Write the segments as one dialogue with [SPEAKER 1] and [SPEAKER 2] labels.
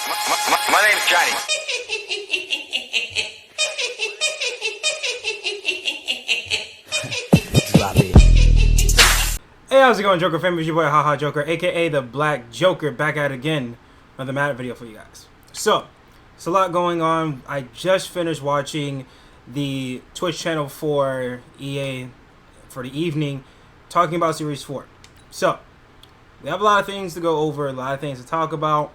[SPEAKER 1] My name's Johnny.
[SPEAKER 2] Drop it.
[SPEAKER 3] Hey, how's it going, Joker fam? It's your boy Haha Joker, aka the Black Joker, back at it again. Another Madden video for you guys. So, it's a lot going on. I just finished watching the Twitch channel for EA for the evening, talking about Series 4. So, we have a lot of things to go over, a lot of things to talk about.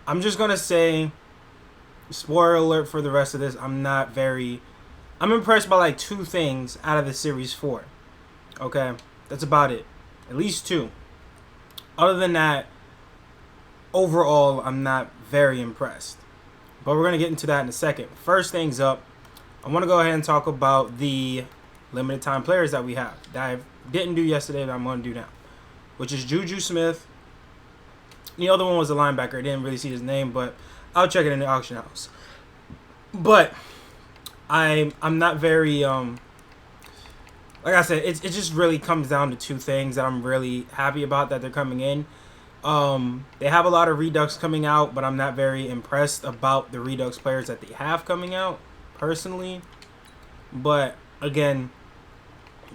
[SPEAKER 3] I'm just gonna say, spoiler alert for the rest of this, I'm impressed by like 2 things out of the Series 4. Okay? That's about it. At least 2. Other than that, overall, I'm not very impressed. But we're going to get into that in a second. First things up, I want to go ahead and talk about the limited time players that we have. That I didn't do yesterday, that I'm going to do now. Which is Juju Smith. The other one was a linebacker. I didn't really see his name, but I'll check it in the auction house. But I'm not very... like I said, it just really comes down to 2 things that I'm really happy about that they're coming in. They have a lot of Redux coming out, but I'm not very impressed about the Redux players that they have coming out, personally. But, again,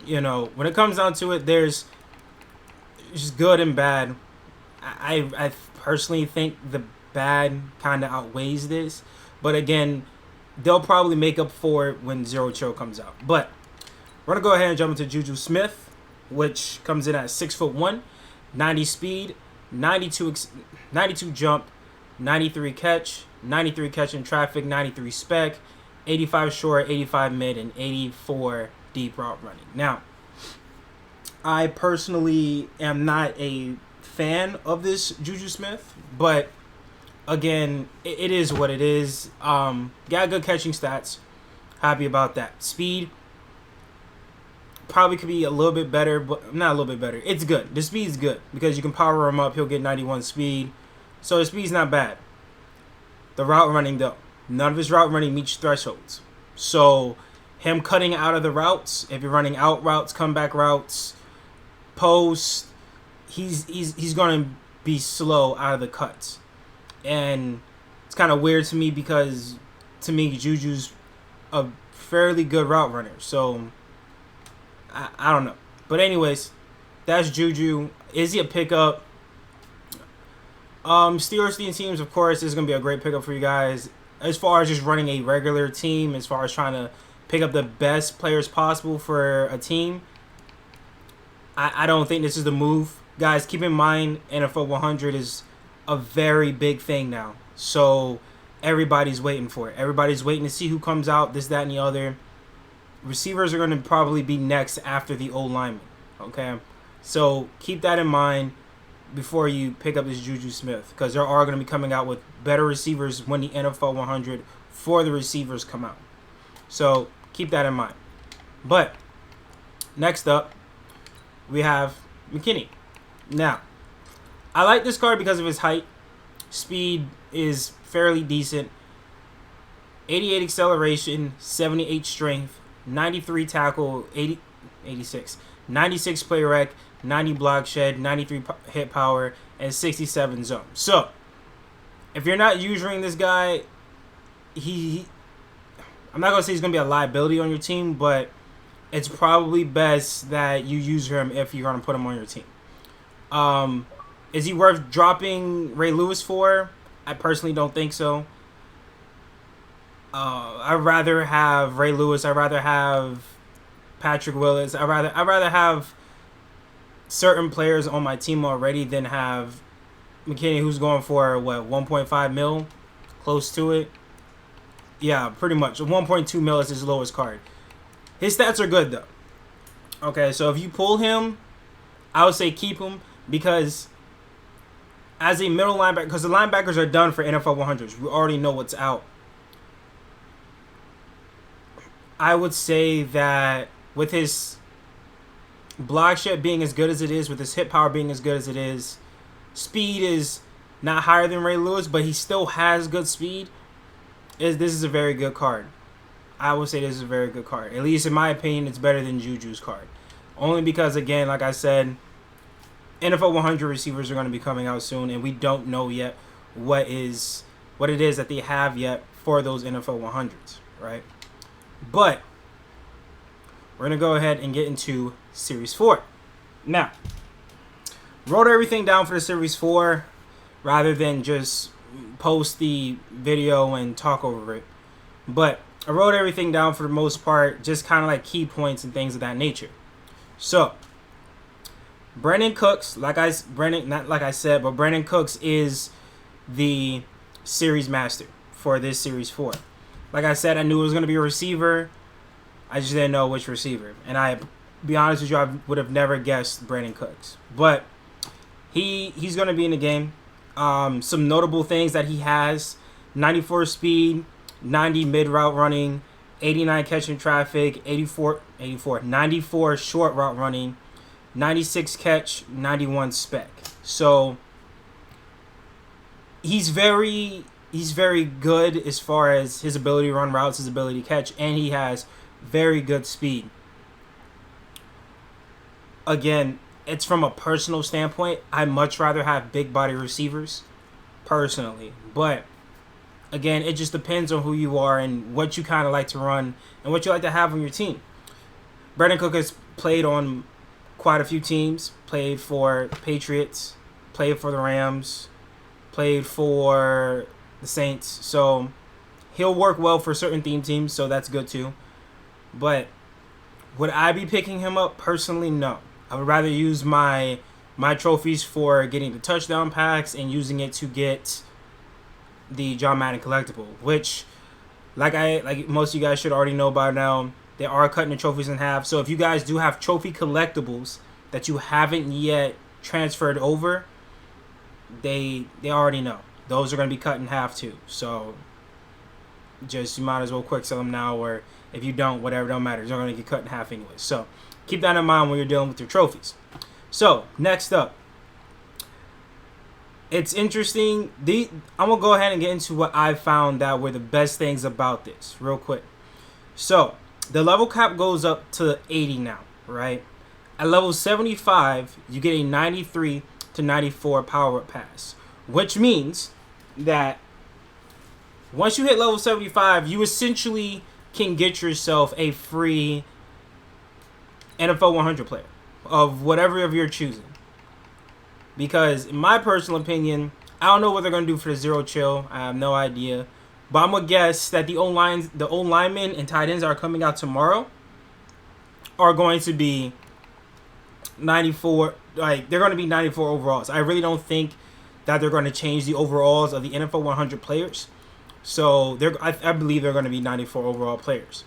[SPEAKER 3] you know, when it comes down to it, there's just good and bad. I personally think the bad kind of outweighs this. But, again, they'll probably make up for it when Zero Chill comes out. But we're going to go ahead and jump into Juju Smith, which comes in at 6'1", 90 speed, 92 jump, 93 catch, 93 catch in traffic, 93 spec, 85 short, 85 mid, and 84 deep route running. Now, I personally am not a fan of this Juju Smith, but again, it is what it is. Got good catching stats. Happy about that. Speed probably could be a little bit better, but not a little bit better. It's good. The speed's good because you can power him up. He'll get 91 speed. So the speed's not bad. The route running, though. None of his route running meets thresholds. So him cutting out of the routes, if you're running out routes, comeback routes, post, he's going to be slow out of the cuts. And it's kind of weird to me because, to me, Juju's a fairly good route runner. So I don't know. But anyways, that's Juju. Is he a pickup? Steelers teams, of course, is going to be a great pickup for you guys. As far as just running a regular team, as far as trying to pick up the best players possible for a team, I don't think this is the move. Guys, keep in mind, NFL 100 is a very big thing now. So everybody's waiting for it. Everybody's waiting to see who comes out, this, that, and the other. Receivers are going to probably be next after the O-lineman, okay? So keep that in mind before you pick up this Juju Smith, because there are going to be coming out with better receivers when the NFL 100 for the receivers come out. So keep that in mind. But next up, we have McKinney. Now, I like this card because of his height. Speed is fairly decent. 88 acceleration, 78 strength, 93 tackle, 86, 96 play rec, 90 block shed, 93 hit power, and 67 zone. So, if you're not using this guy, I'm not going to say he's going to be a liability on your team, but it's probably best that you use him if you're going to put him on your team. Is he worth dropping Ray Lewis for? I personally don't think so. I'd rather have Ray Lewis. I'd rather have Patrick Willis. I'd rather have certain players on my team already than have McKinney, who's going for what, 1.5 mil, close to it. Yeah, pretty much 1.2 mil is his lowest card. His stats are good though. Okay, so if you pull him, I would say keep him because as a middle linebacker, because the linebackers are done for NFL 100s, we already know what's out. I would say that with his block shed being as good as it is, with his hit power being as good as it is, speed is not higher than Ray Lewis, but he still has good speed. This is a very good card. I would say this is a very good card. At least in my opinion, it's better than Juju's card. Only because, again, like I said, NFL 100 receivers are going to be coming out soon, and we don't know yet what it is that they have yet for those NFL 100s, right? But we're going to go ahead and get into Series 4. Now, wrote everything down for the Series 4 rather than just post the video and talk over it. But I wrote everything down for the most part, just kind of like key points and things of that nature. So, Brandon Cooks, Brandon Cooks is the series master for this Series 4. Like I said, I knew it was going to be a receiver. I just didn't know which receiver. And be honest with you, I would have never guessed Brandon Cooks. But he's going to be in the game. Some notable things that he has: 94 speed, 90 mid route running, 89 catching traffic, 94 short route running, 96 catch, 91 spec. So he's very good as far as his ability to run routes, his ability to catch, and he has very good speed. Again, it's from a personal standpoint. I'd much rather have big body receivers, personally. But again, it just depends on who you are and what you kind of like to run and what you like to have on your team. Brandon Cook has played on quite a few teams. Played for Patriots, played for the Rams, played for the Saints. So he'll work well for certain teams, so that's good too. But would I be picking him up? Personally, no. I would rather use my trophies for getting the touchdown packs and using it to get the John Madden collectible, which like most of you guys should already know by now, they are cutting the trophies in half. So if you guys do have trophy collectibles that you haven't yet transferred over, they already know those are going to be cut in half too. So just you might as well quick sell them now, or if you don't, whatever, don't matter. They're going to get cut in half anyway. So keep that in mind when you're dealing with your trophies. So next up, it's interesting. I'm going to go ahead and get into what I found that were the best things about this real quick. So the level cap goes up to 80 now, right? At level 75, you get a 93 to 94 power-up pass, which means that once you hit level 75, you essentially can get yourself a free NFL 100 player of whatever of your choosing. Because in my personal opinion, I don't know what they're going to do for the zero chill. I have no idea. But I'm going to guess that the O-linemen and tight ends are coming out tomorrow are going to be 94. Like, they're going to be 94 overalls. I really don't think that they're going to change the overalls of the NFL 100 players. So I believe they're going to be 94 overall players.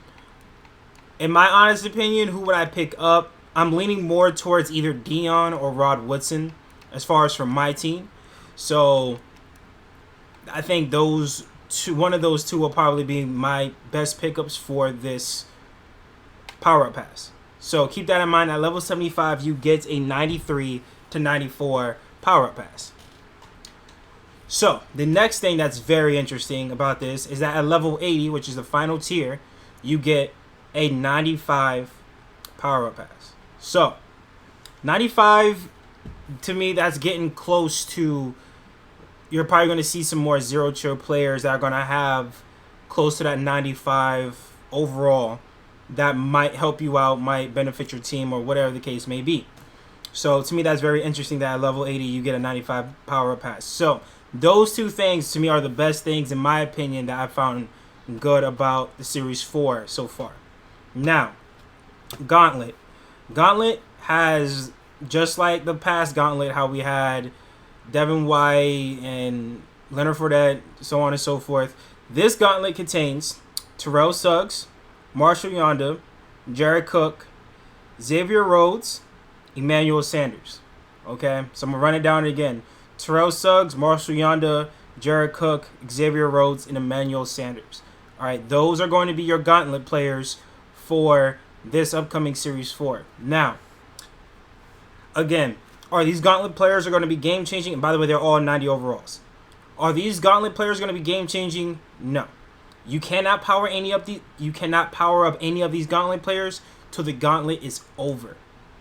[SPEAKER 3] In my honest opinion, who would I pick up? I'm leaning more towards either Dion or Rod Woodson as far as from my team. So I think one of those two will probably be my best pickups for this power-up pass. So keep that in mind. At level 75, you get a 93 to 94 power-up pass. So the next thing that's very interesting about this is that at level 80, which is the final tier, you get a 95 power-up pass. So 95, to me, that's getting close to, you're probably going to see some more zero chill players that are going to have close to that 95 overall that might help you out, might benefit your team, or whatever the case may be. So to me, that's very interesting that at level 80, you get a 95 power-up pass. So those two things, to me, are the best things, in my opinion, that I found good about the Series 4 so far. Now, Gauntlet. Gauntlet has, just like the past Gauntlet, how we had Devin White and Leonard Fournette, so on and so forth. This Gauntlet contains Terrell Suggs, Marshall Yonda, Jared Cook, Xavier Rhodes, Emmanuel Sanders. Okay, so I'm going to run it down again. Terrell Suggs, Marshall Yonda, Jared Cook, Xavier Rhodes, and Emmanuel Sanders. All right, those are going to be your Gauntlet players for this upcoming Series 4. Now, again, are these Gauntlet players are going to be game-changing? And by the way, they're all 90 overalls. Are these Gauntlet players going to be game-changing? No. You cannot power up any of these Gauntlet players till the Gauntlet is over.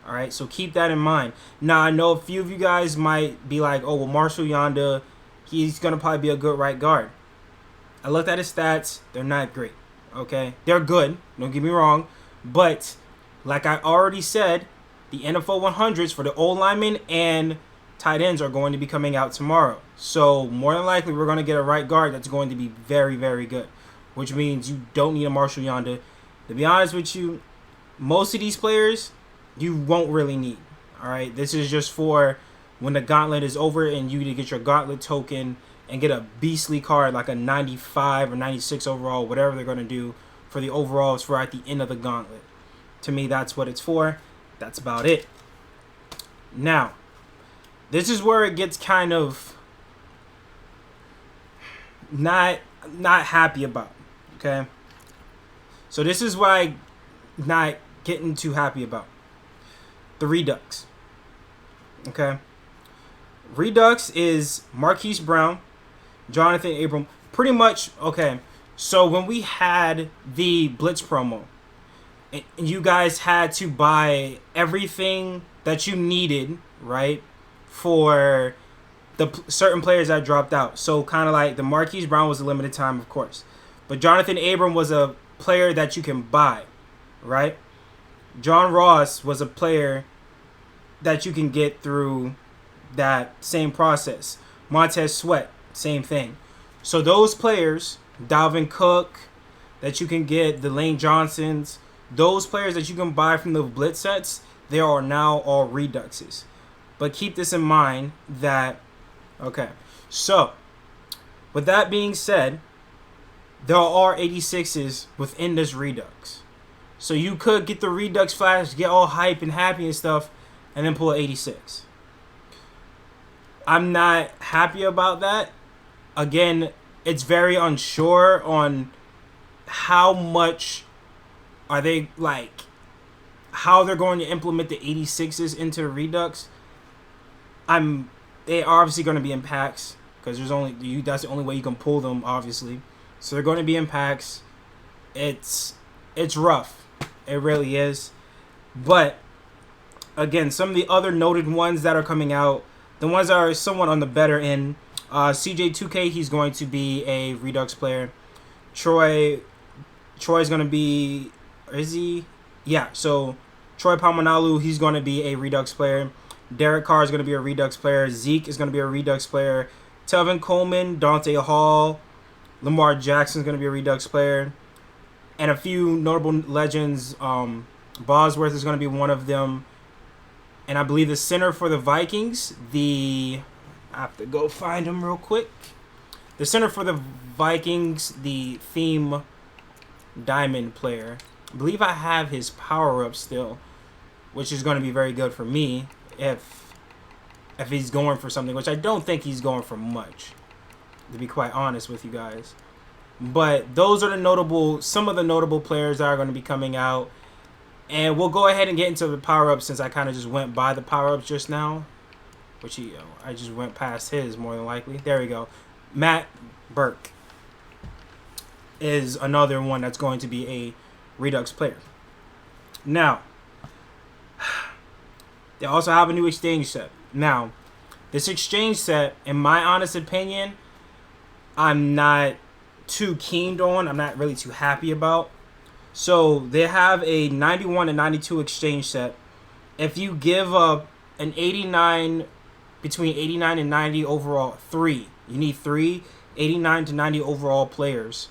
[SPEAKER 3] All right, so keep that in mind. Now, I know a few of you guys might be like, oh, well, Marshall Yonda, he's going to probably be a good right guard. I looked at his stats. They're not great. Okay? They're good. Don't get me wrong. But, like I already said, the NFL 100s for the O-linemen and tight ends are going to be coming out tomorrow. So, more than likely, we're going to get a right guard that's going to be very, very good. Which means you don't need a Marshall Yonder. To be honest with you, most of these players, you won't really need. Alright? This is just for when the gauntlet is over and you need to get your gauntlet token and get a beastly card like a 95 or 96 overall, whatever they're going to do for the overalls for at the end of the gauntlet. To me, that's what it's for. That's about it. Now, this is where it gets kind of not happy about. Okay? So this is what I'm not getting too happy about. The Redux. Okay? Redux is Marquise Brown, Jonathan Abram. Pretty much, okay. So when we had the Blitz promo, and you guys had to buy everything that you needed, right, for the certain players that dropped out. So kind of like the Marquise Brown was a limited time, of course. But Jonathan Abram was a player that you can buy, right? John Ross was a player that you can get through that same process. Montez Sweat, same thing. So those players, Dalvin Cook, that you can get, the Lane Johnsons, those players that you can buy from the Blitz sets, they are now all Reduxes. But keep this in mind that, okay, so with that being said, there are 86s within this Redux. So you could get the Redux Flash, get all hype and happy and stuff, and then pull an 86. I'm not happy about that. Again, it's very unsure on how much are they, like, how they're going to implement the 86s into the Redux. They are obviously going to be in packs because that's the only way you can pull them, obviously. So they're going to be in packs. It's rough. It really is. But again, some of the other noted ones that are coming out, the ones that are somewhat on the better end, CJ2K, he's going to be a Redux player. Troy's going to be, is he? Yeah, so Troy Palmanalu, he's going to be a Redux player. Derek Carr is going to be a Redux player. Zeke is going to be a Redux player. Telvin Coleman, Dante Hall, Lamar Jackson is going to be a Redux player. And a few notable legends. Bosworth is going to be one of them. And I believe the center for the Vikings, I have to go find him real quick. The center for the Vikings, the Theme Diamond player. I believe I have his power-up still, which is going to be very good for me if he's going for something, which I don't think he's going for much, to be quite honest with you guys. But those are some of the notable players that are going to be coming out. And we'll go ahead and get into the power-ups since I kind of just went by the power-ups just now. Which I just went past his, more than likely. There we go. Matt Burke is another one that's going to be a Redux player. Now, they also have a new exchange set. Now, this exchange set, in my honest opinion, I'm not too keen on. I'm not really too happy about. So they have a 91 and 92 exchange set. If you give up an 89, between 89 and 90 overall, you need 89 to 90 overall players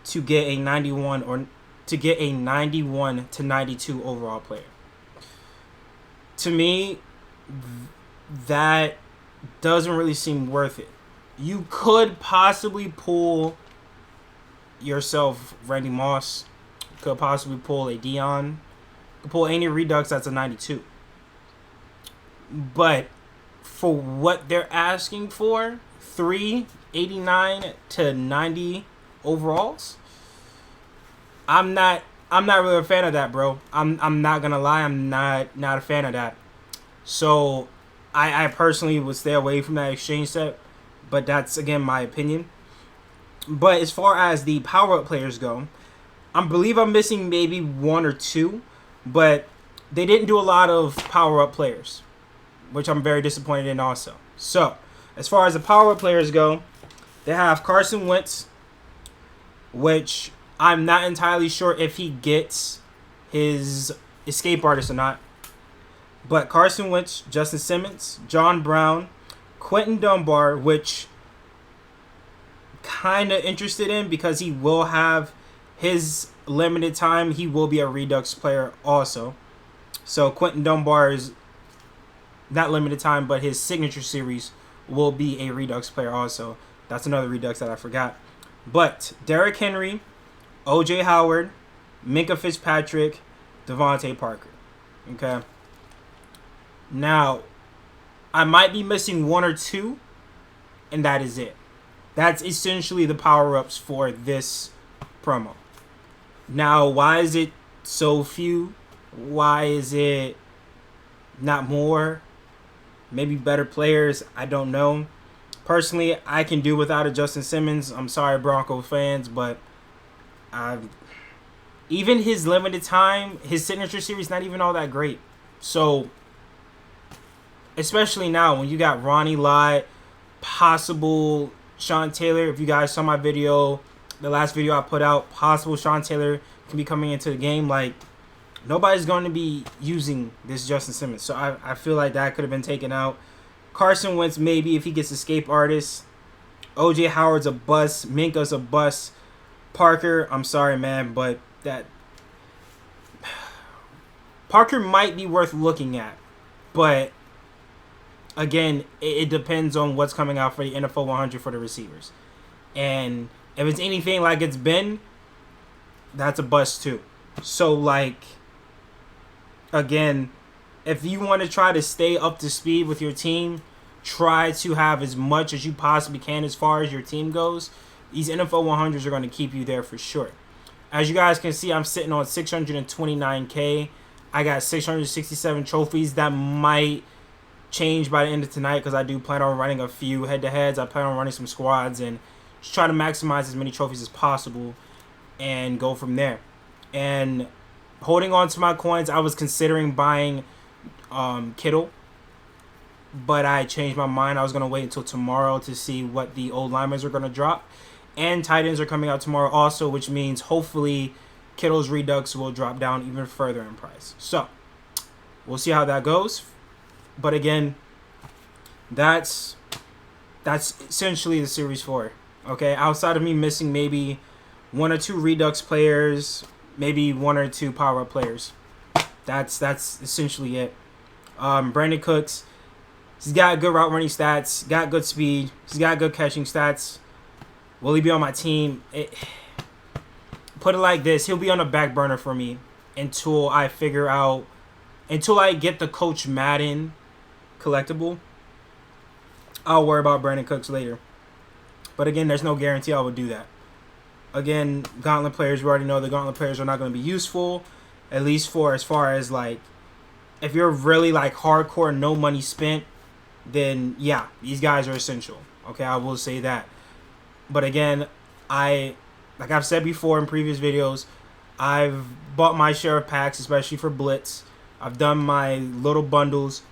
[SPEAKER 3] to get a 91 or to get a 91 to 92 overall player. To me, that doesn't really seem worth it. You could possibly pull yourself Randy Moss. Could possibly pull a Dion. Could pull any Redux that's a 92. But for what they're asking for, 89 to 90 overalls, I'm not really a fan of that, bro. I'm not gonna lie, I'm not a fan of that. So I personally would stay away from that exchange set, but that's again my opinion. But as far as the power-up players go, I believe I'm missing maybe one or two, but they didn't do a lot of power-up players, which I'm very disappointed in also. So, as far as the power players go, they have Carson Wentz, which I'm not entirely sure if he gets his escape artist or not. But Carson Wentz, Justin Simmons, John Brown, Quentin Dunbar, which kind of interested in because he will have his limited time. He will be a Redux player also. So Quentin Dunbar is not limited time, but his signature series will be a Redux player also. That's another Redux that I forgot. But Derrick Henry, OJ Howard, Minka Fitzpatrick, Devontae Parker. Okay. Now, I might be missing one or two, and that is it. That's essentially the power-ups for this promo. Now, why is it so few? Why is it not more? Maybe better players. I don't know. Personally, I can do without a Justin Simmons. I'm sorry, Bronco fans, but even his limited time, his signature series, not even all that great. So, especially now when you got Ronnie Lott, possible Sean Taylor. If you guys saw my video, the last video I put out, possible Sean Taylor can be coming into the game. Like, nobody's going to be using this Justin Simmons. So I feel like that could have been taken out. Carson Wentz, maybe if he gets escape artist. OJ Howard's a bust. Minka's a bust. Parker, I'm sorry, man, but that Parker might be worth looking at. But again, it depends on what's coming out for the NFL 100 for the receivers. And if it's anything like it's been, that's a bust too. So, like, again, if you want to try to stay up to speed with your team, try to have as much as you possibly can as far as your team goes. These NFL 100s are going to keep you there for sure. As you guys can see, I'm sitting on 629K. I got 667 trophies. That might change by the end of tonight because I do plan on running a few head-to-heads. I plan on running some squads and just try to maximize as many trophies as possible and go from there. And holding on to my coins, I was considering buying Kittle, but I changed my mind. I was going to wait until tomorrow to see what the old linemen are going to drop. And tight ends are coming out tomorrow also, which means hopefully Kittle's Redux will drop down even further in price. So, we'll see how that goes. But again, that's essentially the Series 4. Okay, outside of me missing maybe one or two Redux players, maybe one or two power-up players. That's essentially it. Brandon Cooks, he's got good route running stats, got good speed, he's got good catching stats. Will he be on my team? Put it like this, he'll be on the back burner for me until I get the Coach Madden collectible. I'll worry about Brandon Cooks later. But again, there's no guarantee I would do that. Again, Gauntlet players, we already know the Gauntlet players are not going to be useful, at least for as far as, like, if you're really, like, hardcore, no money spent, then, yeah, these guys are essential. Okay, I will say that. But again, like I've said before in previous videos, I've bought my share of packs, especially for Blitz. I've done my little bundles.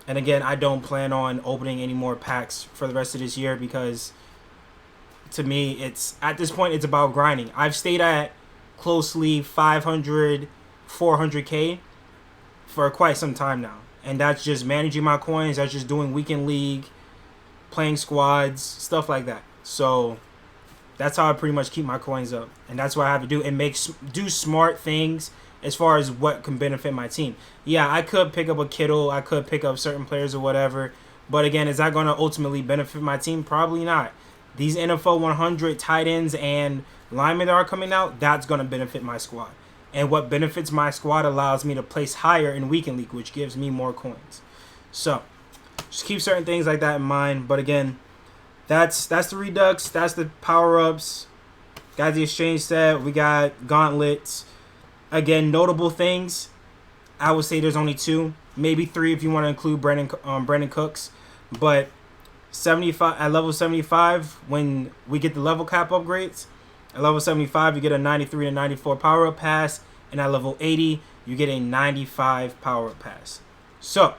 [SPEAKER 3] And again, I don't plan on opening any more packs for the rest of this year because to me, at this point, it's about grinding. I've stayed at closely 500, 400K for quite some time now. And that's just managing my coins. That's just doing weekend league, playing squads, stuff like that. So that's how I pretty much keep my coins up. And that's what I have to do. And do smart things as far as what can benefit my team. Yeah, I could pick up a Kittle. I could pick up certain players or whatever. But again, is that going to ultimately benefit my team? Probably not. These NFL 100 tight ends and linemen that are coming out, that's going to benefit my squad. And what benefits my squad allows me to place higher in weekend league, which gives me more coins. So, just keep certain things like that in mind. But again, that's the Redux. That's the power-ups. Got the exchange set. We got gauntlets. Again, notable things. I would say there's only two, maybe three if you want to include Brandon Cooks. But 75 at level 75, when we get the level cap upgrades, at level 75 you get a 93 to 94 power-up pass, and at level 80 you get a 95 power-up pass. So,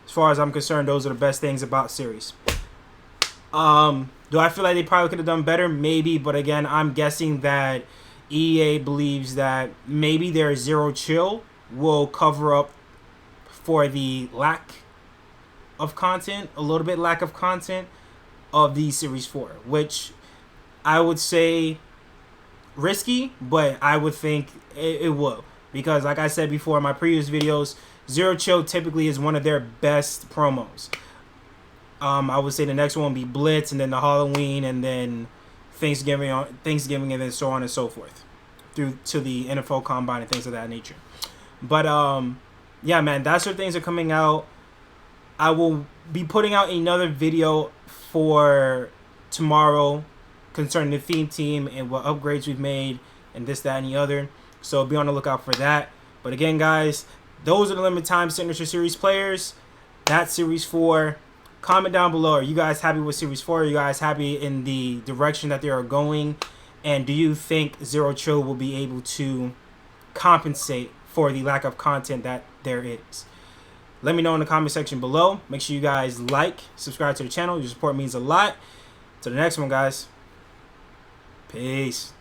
[SPEAKER 3] as far as I'm concerned, those are the best things about series. Do I feel like they probably could have done better? Maybe, but again, I'm guessing that EA believes that maybe their Zero Chill will cover up for the lack of content, a little bit lack of content of the Series 4, which I would say risky, but I would think it will. Because like I said before in my previous videos, Zero Chill typically is one of their best promos. I would say the next one would be Blitz, and then the Halloween, and then Thanksgiving, and then so on and so forth, through to the NFL Combine and things of that nature. But yeah, man, that's where things are coming out. I will be putting out another video for tomorrow concerning the theme team and what upgrades we've made and this, that, and the other. So be on the lookout for that. But again, guys, those are the limited time signature series players. That's Series 4. Comment down below. Are you guys happy with Series 4? Are you guys happy in the direction that they are going? And do you think Zero Chill will be able to compensate for the lack of content that there is? Let me know in the comment section below. Make sure you guys like, subscribe to the channel. Your support means a lot. To the next one, guys. Peace.